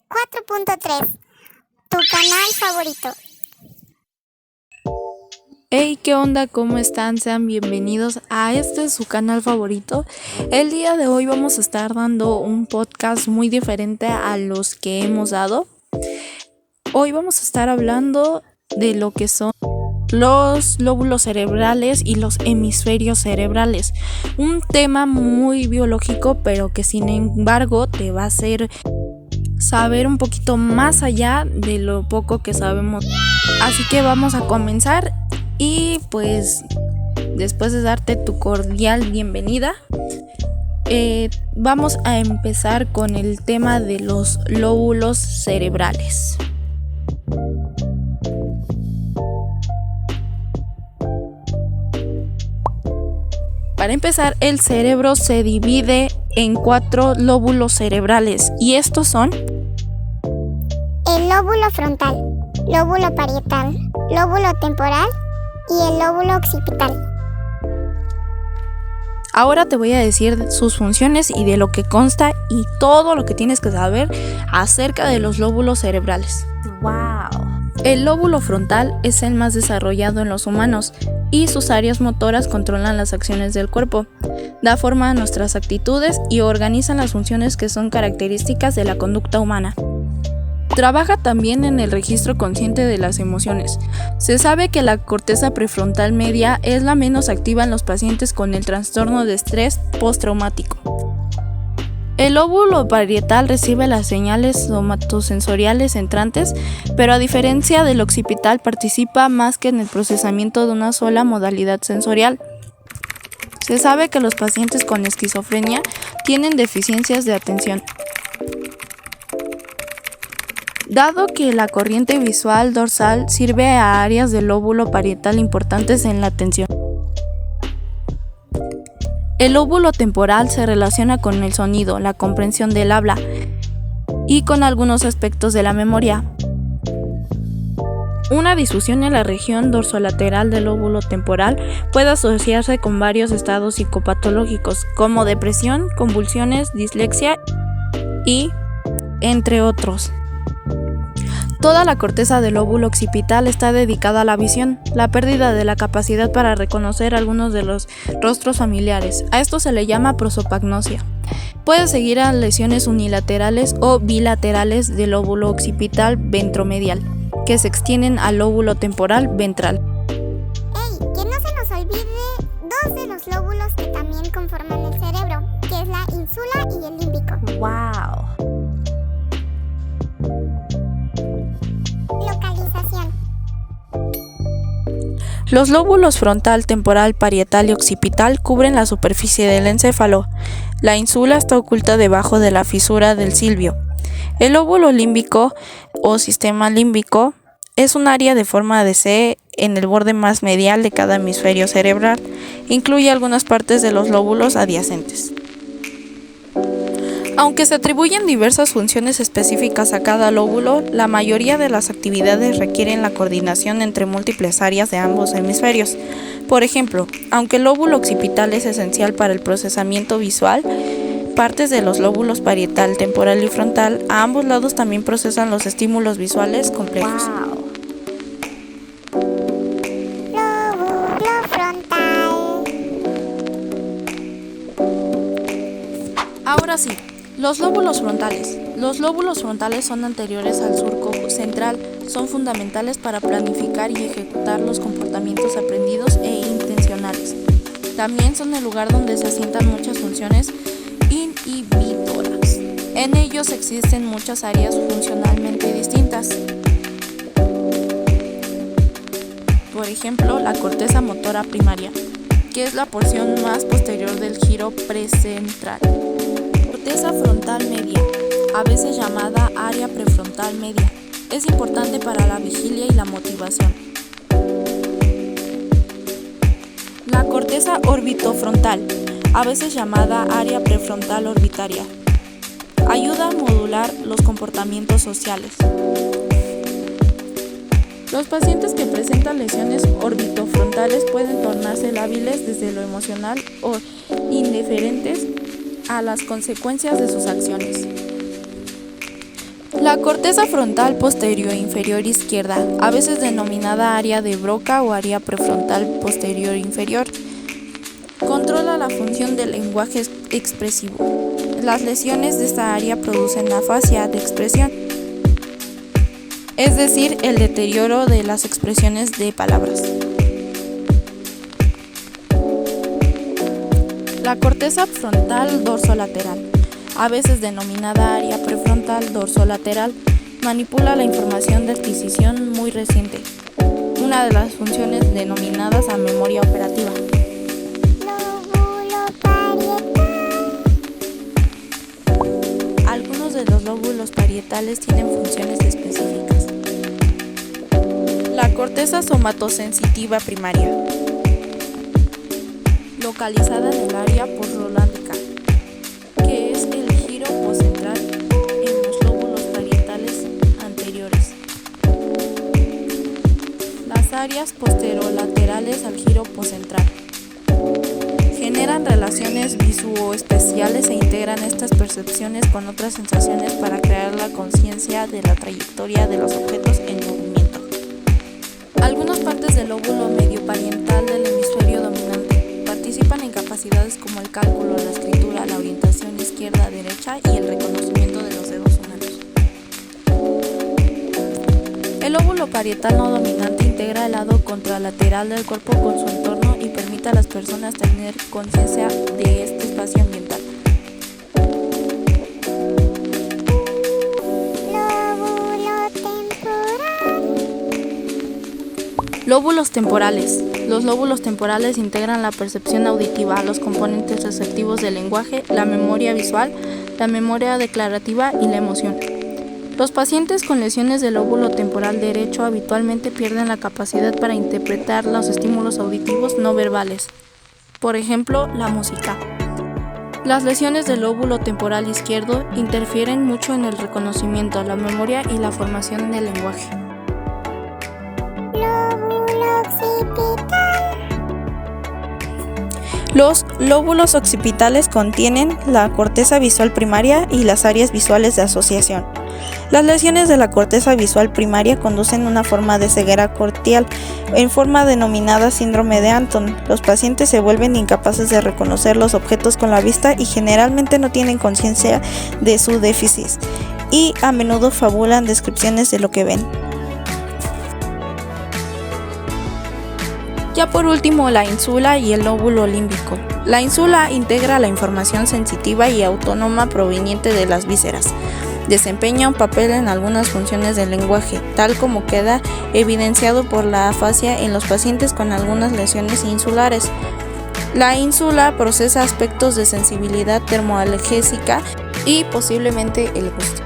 4.3, tu canal favorito. Hey, ¿qué onda? ¿Cómo están? Sean bienvenidos a su canal favorito. El día de hoy vamos a estar dando un podcast muy diferente a los que hemos dado. Hoy vamos a estar hablando de lo que son los lóbulos cerebrales y los hemisferios cerebrales. Un tema muy biológico, pero que sin embargo te va a hacer saber un poquito más allá de lo poco que sabemos. Así que vamos a comenzar y pues después de darte tu cordial bienvenida, vamos a empezar con el tema de los lóbulos cerebrales. Para empezar, el cerebro se divide en 4 lóbulos cerebrales y estos son el lóbulo frontal, lóbulo parietal, lóbulo temporal y el lóbulo occipital. Ahora te voy a decir sus funciones y de lo que consta y todo lo que tienes que saber acerca de los lóbulos cerebrales. ¡Wow! El lóbulo frontal es el más desarrollado en los humanos y sus áreas motoras controlan las acciones del cuerpo, da forma a nuestras actitudes y organizan las funciones que son características de la conducta humana. Trabaja también en el registro consciente de las emociones. Se sabe que la corteza prefrontal media es la menos activa en los pacientes con el trastorno de estrés postraumático. El lóbulo parietal recibe las señales somatosensoriales entrantes, pero a diferencia del occipital participa más que en el procesamiento de una sola modalidad sensorial. Se sabe que los pacientes con esquizofrenia tienen deficiencias de atención. Dado que la corriente visual dorsal sirve a áreas del lóbulo parietal importantes en la atención. El lóbulo temporal se relaciona con el sonido, la comprensión del habla y con algunos aspectos de la memoria. Una disfunción en la región dorsolateral del lóbulo temporal puede asociarse con varios estados psicopatológicos como depresión, convulsiones, dislexia y entre otros. Toda la corteza del lóbulo occipital está dedicada a la visión, la pérdida de la capacidad para reconocer algunos de los rostros familiares. A esto se le llama prosopagnosia. Puede seguir a lesiones unilaterales o bilaterales del lóbulo occipital ventromedial, que se extienden al lóbulo temporal ventral. ¡Ey! Que no se nos olvide dos de los lóbulos que también conforman el cerebro, que es la ínsula y el límbico. ¡Wow! Localización. Los lóbulos frontal, temporal, parietal y occipital cubren la superficie del encéfalo. La ínsula está oculta debajo de la fisura del cilvio. El lóbulo límbico o sistema límbico es un área de forma de C en el borde más medial de cada hemisferio cerebral. Incluye algunas partes de los lóbulos adyacentes. Aunque se atribuyen diversas funciones específicas a cada lóbulo, la mayoría de las actividades requieren la coordinación entre múltiples áreas de ambos hemisferios. Por ejemplo, aunque el lóbulo occipital es esencial para el procesamiento visual, partes de los lóbulos parietal, temporal y frontal a ambos lados también procesan los estímulos visuales complejos. Wow. Lóbulo frontal. Ahora sí. Los lóbulos frontales. Los lóbulos frontales son anteriores al surco central, son fundamentales para planificar y ejecutar los comportamientos aprendidos e intencionales. También son el lugar donde se asientan muchas funciones inhibitoras. En ellos existen muchas áreas funcionalmente distintas. Por ejemplo, la corteza motora primaria, que es la porción más posterior del giro precentral. Corteza frontal media, a veces llamada área prefrontal media, es importante para la vigilia y la motivación. La corteza orbitofrontal, a veces llamada área prefrontal orbitaria, ayuda a modular los comportamientos sociales. Los pacientes que presentan lesiones orbitofrontales pueden tornarse lábiles desde lo emocional o indiferentes a las consecuencias de sus acciones. La corteza frontal posterior inferior izquierda, a veces denominada área de Broca o área prefrontal posterior inferior, controla la función del lenguaje expresivo. Las lesiones de esta área producen afasia de expresión, es decir, el deterioro de las expresiones de palabras. La corteza frontal dorsolateral, a veces denominada área prefrontal dorsolateral, manipula la información de adquisición muy reciente, una de las funciones denominadas a memoria operativa. Lóbulo parietal. Algunos de los lóbulos parietales tienen funciones específicas. La corteza somatosensitiva primaria, localizada en el área posrolándica, que es el giro poscentral en los lóbulos parietales anteriores. Las áreas posterolaterales al giro poscentral generan relaciones visuoespeciales e integran estas percepciones con otras sensaciones para crear la conciencia de la trayectoria de los objetos en movimiento. Algunas partes del lóbulo medio parietal del hemisferio dominante participan en capacidades como el cálculo, la escritura, la orientación izquierda-derecha y el reconocimiento de los dedos humanos. El lóbulo parietal no dominante integra el lado contralateral del cuerpo con su entorno y permite a las personas tener conciencia de este espacio ambiental. Lóbulo temporal. Lóbulos temporales. Los lóbulos temporales integran la percepción auditiva, los componentes receptivos del lenguaje, la memoria visual, la memoria declarativa y la emoción. Los pacientes con lesiones del lóbulo temporal derecho habitualmente pierden la capacidad para interpretar los estímulos auditivos no verbales, por ejemplo, la música. Las lesiones del lóbulo temporal izquierdo interfieren mucho en el reconocimiento, la memoria y la formación del lenguaje. Lóbulo occipital. Los lóbulos occipitales contienen la corteza visual primaria y las áreas visuales de asociación. Las lesiones de la corteza visual primaria conducen a una forma de ceguera cortical, en forma denominada síndrome de Anton. Los pacientes se vuelven incapaces de reconocer los objetos con la vista y generalmente no tienen conciencia de su déficit, y a menudo fabulan descripciones de lo que ven. Ya por último, la ínsula y el lóbulo límbico. La ínsula integra la información sensitiva y autónoma proveniente de las vísceras. Desempeña un papel en algunas funciones del lenguaje, tal como queda evidenciado por la afasia en los pacientes con algunas lesiones insulares. La ínsula procesa aspectos de sensibilidad termoalgésica y posiblemente el gusto.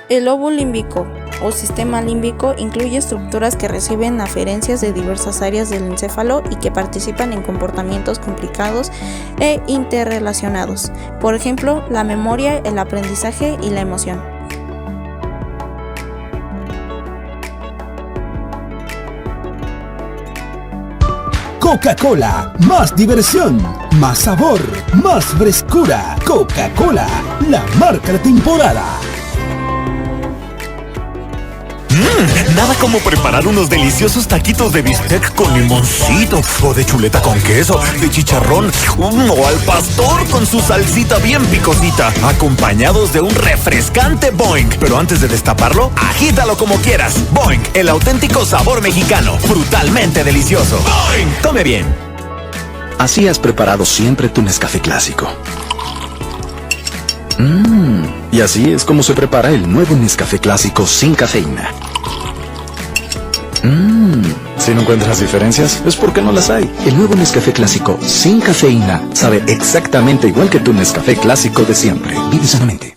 El lóbulo límbico o sistema límbico incluye estructuras que reciben aferencias de diversas áreas del encéfalo y que participan en comportamientos complicados e interrelacionados, por ejemplo, la memoria, el aprendizaje y la emoción. Coca-Cola, más diversión, más sabor, más frescura. Coca-Cola, la marca de temporada. Nada como preparar unos deliciosos taquitos de bistec con limoncito, o de chuleta con queso, de chicharrón, o al pastor con su salsita bien picosita, acompañados de un refrescante Boing. Pero antes de destaparlo, agítalo como quieras. Boing, el auténtico sabor mexicano, brutalmente delicioso. Boing, come bien. Así has preparado siempre tu Nescafé clásico. Y así es como se prepara el nuevo Nescafé clásico sin cafeína. Si no encuentras diferencias, es porque no las hay. El nuevo Nescafé clásico sin cafeína sabe exactamente igual que tu Nescafé clásico de siempre. Vive sanamente.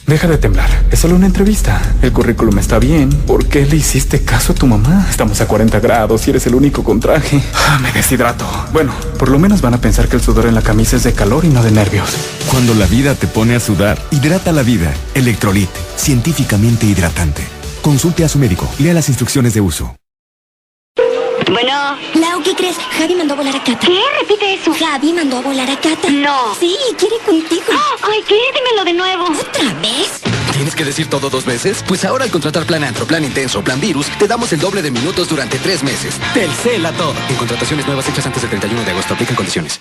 Deja de temblar, es solo una entrevista. El currículum está bien. ¿Por qué le hiciste caso a tu mamá? Estamos a 40 grados y eres el único con traje. Me deshidrato. Bueno, por lo menos van a pensar que el sudor en la camisa es de calor y no de nervios. Cuando la vida te pone a sudar, hidrata la vida. Electrolit, científicamente hidratante. Consulte a su médico. Lea las instrucciones de uso. Bueno. Lau, ¿qué crees? Javi mandó a volar a Cata. ¿Qué? Repite eso. Javi mandó a volar a Cata. No. Sí, quiere contigo. Ay, ¿qué? Dímelo de nuevo. ¿Otra vez? Tienes ¿Tienes que decir todo 2 veces? Pues ahora al contratar Plan Antro, Plan Intenso, Plan Virus, te damos el doble de minutos durante 3 meses. Telcel a todo. En contrataciones nuevas hechas antes del 31 de agosto. Aplican condiciones.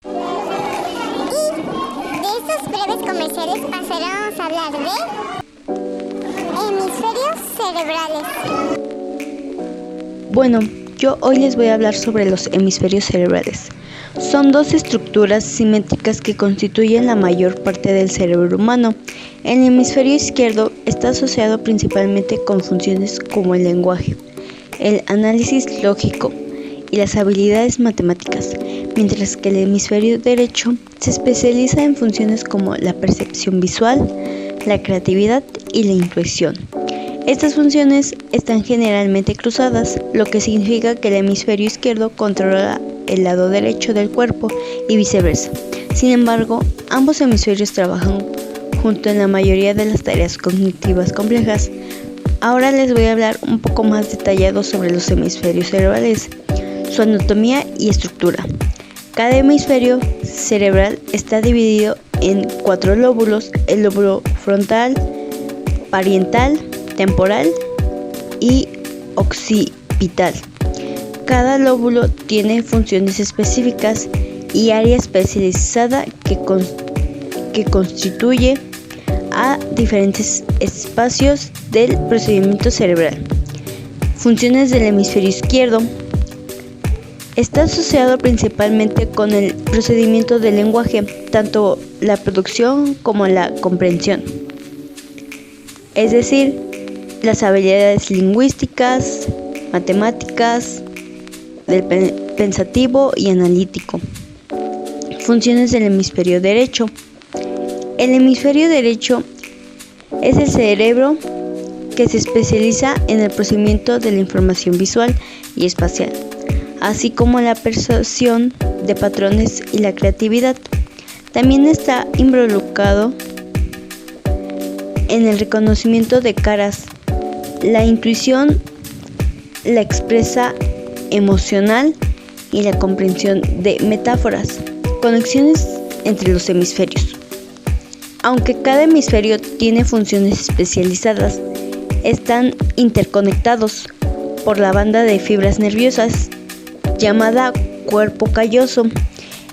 Y de estos breves comerciales pasaremos a hablar de hemisferios cerebrales. Bueno, yo hoy les voy a hablar sobre los hemisferios cerebrales. Son 2 estructuras simétricas que constituyen la mayor parte del cerebro humano. El hemisferio izquierdo está asociado principalmente con funciones como el lenguaje, el análisis lógico y las habilidades matemáticas, mientras que el hemisferio derecho se especializa en funciones como la percepción visual, la creatividad y la intuición. Estas funciones están generalmente cruzadas, lo que significa que el hemisferio izquierdo controla el lado derecho del cuerpo y viceversa. Sin embargo, ambos hemisferios trabajan junto en la mayoría de las tareas cognitivas complejas. Ahora les voy a hablar un poco más detallado sobre los hemisferios cerebrales, su anatomía y estructura. Cada hemisferio cerebral está dividido en 4 lóbulos: el lóbulo frontal, parietal, temporal y occipital. Cada lóbulo tiene funciones específicas y área especializada que constituye a diferentes espacios del procedimiento cerebral. Funciones del hemisferio izquierdo. Está asociado principalmente con el procedimiento del lenguaje, tanto la producción como la comprensión, es decir, las habilidades lingüísticas, matemáticas, del pensativo y analítico. Funciones del hemisferio derecho. El hemisferio derecho es el cerebro que se especializa en el procesamiento de la información visual y espacial, así como la percepción de patrones y la creatividad. También está involucrado en el reconocimiento de caras, la intuición, la expresa emocional y la comprensión de metáforas. Conexiones entre los hemisferios. Aunque cada hemisferio tiene funciones especializadas, están interconectados por la banda de fibras nerviosas llamada cuerpo calloso.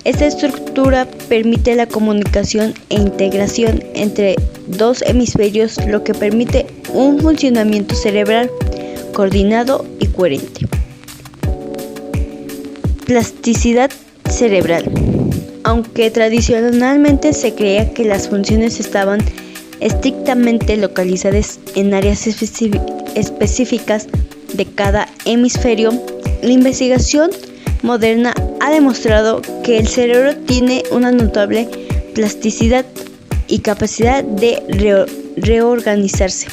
Esta estructura permite la comunicación e integración entre 2 hemisferios, lo que permite un funcionamiento cerebral coordinado y coherente. Plasticidad cerebral. Aunque tradicionalmente se creía que las funciones estaban estrictamente localizadas en áreas específicas de cada hemisferio, la investigación moderna ha demostrado que el cerebro tiene una notable plasticidad y capacidad de reorganizarse.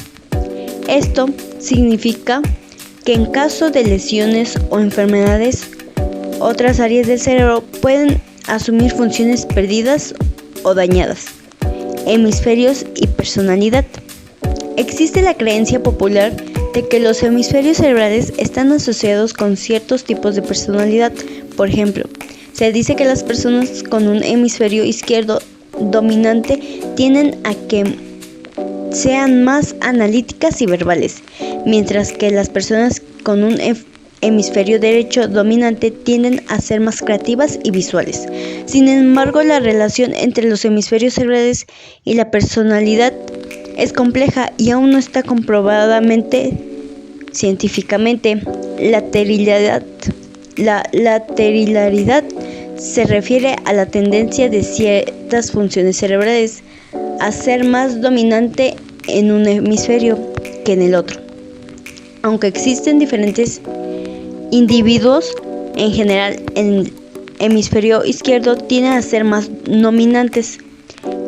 Esto significa que en caso de lesiones o enfermedades, otras áreas del cerebro pueden asumir funciones perdidas o dañadas. Hemisferios y personalidad. Existe la creencia popular de que los hemisferios cerebrales están asociados con ciertos tipos de personalidad. Por ejemplo, se dice que las personas con un hemisferio izquierdo dominante tienden a que sean más analíticas y verbales, mientras que las personas con un hemisferio derecho dominante tienden a ser más creativas y visuales. Sin embargo, la relación entre los hemisferios cerebrales y la personalidad es compleja y aún no está comprobadamente científicamente. La lateralidad se refiere a la tendencia de ciertas funciones cerebrales a ser más dominante en un hemisferio que en el otro. Aunque existen diferentes individuos, en general el hemisferio izquierdo tiende a ser más dominantes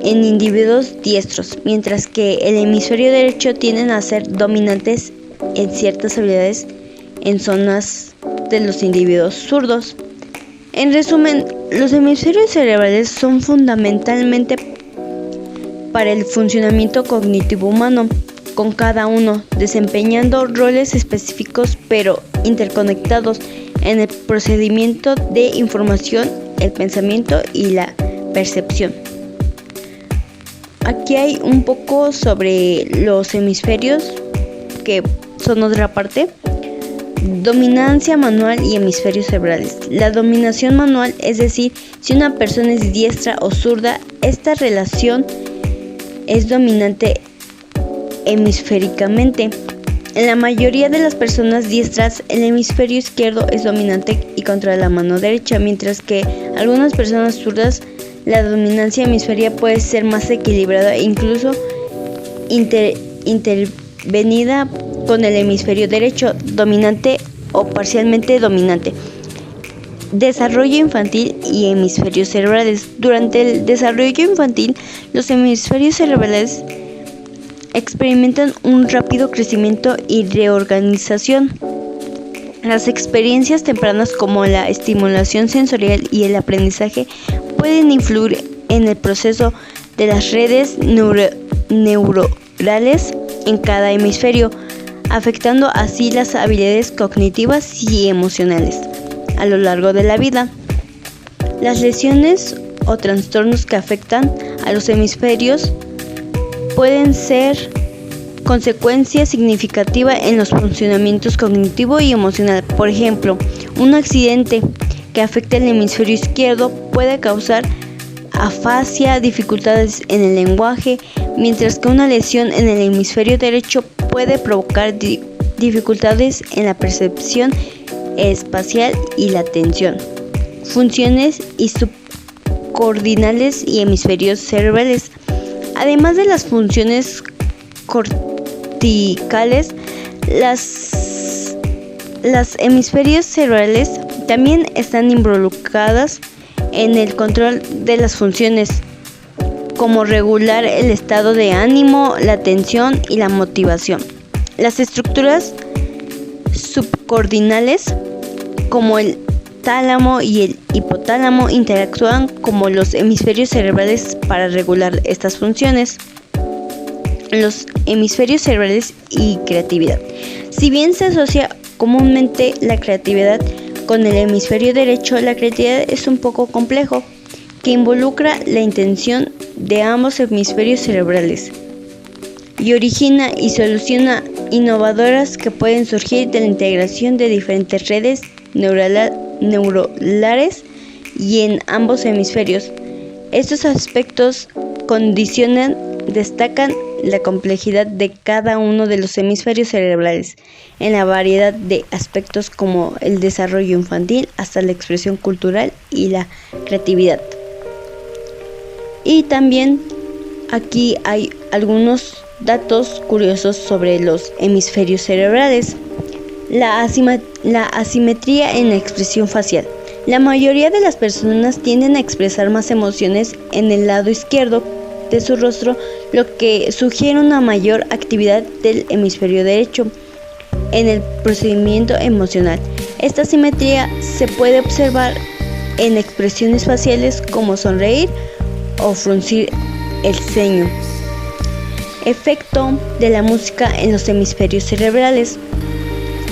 en individuos diestros, mientras que el hemisferio derecho tiende a ser dominantes en ciertas habilidades en zonas de los individuos zurdos. En resumen, los hemisferios cerebrales son fundamentalmente para el funcionamiento cognitivo humano, con cada uno desempeñando roles específicos pero interconectados en el procesamiento de información, el pensamiento y la percepción. aquí hay un poco sobre los hemisferios, que son otra parte. Dominancia manual y hemisferios cerebrales. La dominación manual, es decir, si una persona es diestra o zurda, esta relación es dominante hemisféricamente. En la mayoría de las personas diestras, el hemisferio izquierdo es dominante y controla la mano derecha, mientras que algunas personas zurdas, la dominancia hemisférica puede ser más equilibrada e incluso intervenida con el hemisferio derecho dominante o parcialmente dominante. Desarrollo infantil y hemisferios cerebrales. Durante el desarrollo infantil, los hemisferios cerebrales experimentan un rápido crecimiento y reorganización. Las experiencias tempranas como la estimulación sensorial y el aprendizaje pueden influir en el proceso de las redes neuronales en cada hemisferio, afectando así las habilidades cognitivas y emocionales a lo largo de la vida. Las lesiones o trastornos que afectan a los hemisferios pueden ser consecuencia significativa en los funcionamientos cognitivo y emocional. Por ejemplo, un accidente que afecte el hemisferio izquierdo puede causar afasia, dificultades en el lenguaje, mientras que una lesión en el hemisferio derecho puede provocar dificultades en la percepción espacial y la atención. Funciones y subcordinales y hemisferios cerebrales. Además de las funciones corticales, las hemisferios cerebrales también están involucradas en el control de las funciones, como regular el estado de ánimo, la atención y la motivación. Las estructuras subcordinales, como el tálamo y el hipotálamo, interactúan como los hemisferios cerebrales para regular estas funciones. Los hemisferios cerebrales y creatividad. Si bien se asocia comúnmente la creatividad con el hemisferio derecho, la creatividad es un poco complejo, que involucra la intención de ambos hemisferios cerebrales y origina y soluciona innovadoras que pueden surgir de la integración de diferentes redes neuronales y en ambos hemisferios. Estos aspectos destacan la complejidad de cada uno de los hemisferios cerebrales en la variedad de aspectos como el desarrollo infantil hasta la expresión cultural y la creatividad. Y también aquí hay algunos datos curiosos sobre los hemisferios cerebrales. La asimetría en la expresión facial. La mayoría de las personas tienden a expresar más emociones en el lado izquierdo de su rostro, lo que sugiere una mayor actividad del hemisferio derecho en el procedimiento emocional. Esta asimetría se puede observar en expresiones faciales como sonreír o fruncir el ceño. Efecto de la música en los hemisferios cerebrales.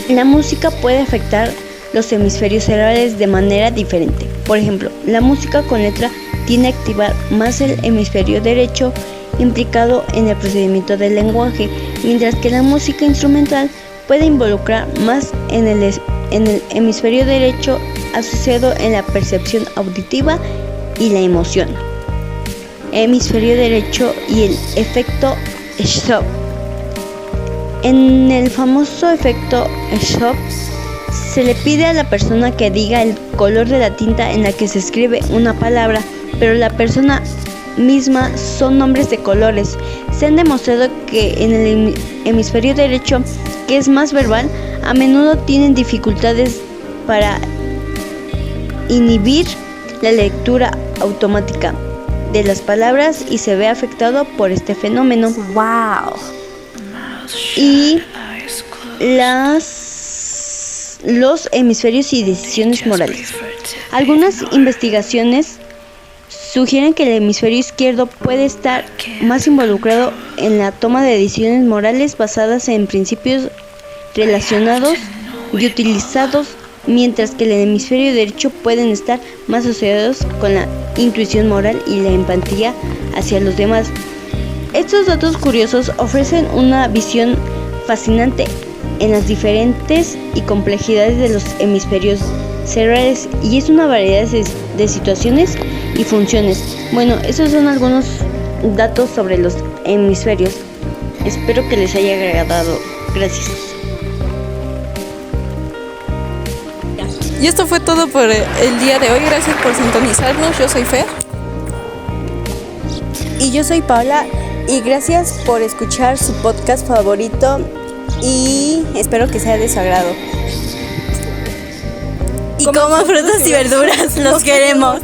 La música puede afectar los hemisferios cerebrales de manera diferente. Por ejemplo, la música con letra tiende a activar más el hemisferio derecho implicado en el procedimiento del lenguaje, mientras que la música instrumental puede involucrar más en el hemisferio derecho asociado en la percepción auditiva y la emoción. Hemisferio derecho y el efecto Schopp. En el famoso efecto Schopp se le pide a la persona que diga el color de la tinta en la que se escribe una palabra, pero la persona misma son nombres de colores. Se han demostrado que en el hemisferio derecho, que es más verbal, a menudo tienen dificultades para inhibir la lectura automática de las palabras y se ve afectado por este fenómeno. ¡Wow! Y los hemisferios y decisiones morales. Algunas investigaciones sugieren que el hemisferio izquierdo puede estar más involucrado en la toma de decisiones morales basadas en principios relacionados y utilizados, mientras que el hemisferio derecho pueden estar más asociados con la intuición moral y la empatía hacia los demás. Estos datos curiosos ofrecen una visión fascinante en las diferentes y complejidades de los hemisferios cerebrales y es una variedad de situaciones y funciones. Bueno, esos son algunos datos sobre los hemisferios. Espero que les haya agradado. Gracias. Y esto fue todo por el día de hoy. Gracias por sintonizarnos. Yo soy Fer. Y yo soy Paula. Y gracias por escuchar su podcast favorito. Y espero que sea de su agrado. Y como frutas y verduras, los queremos.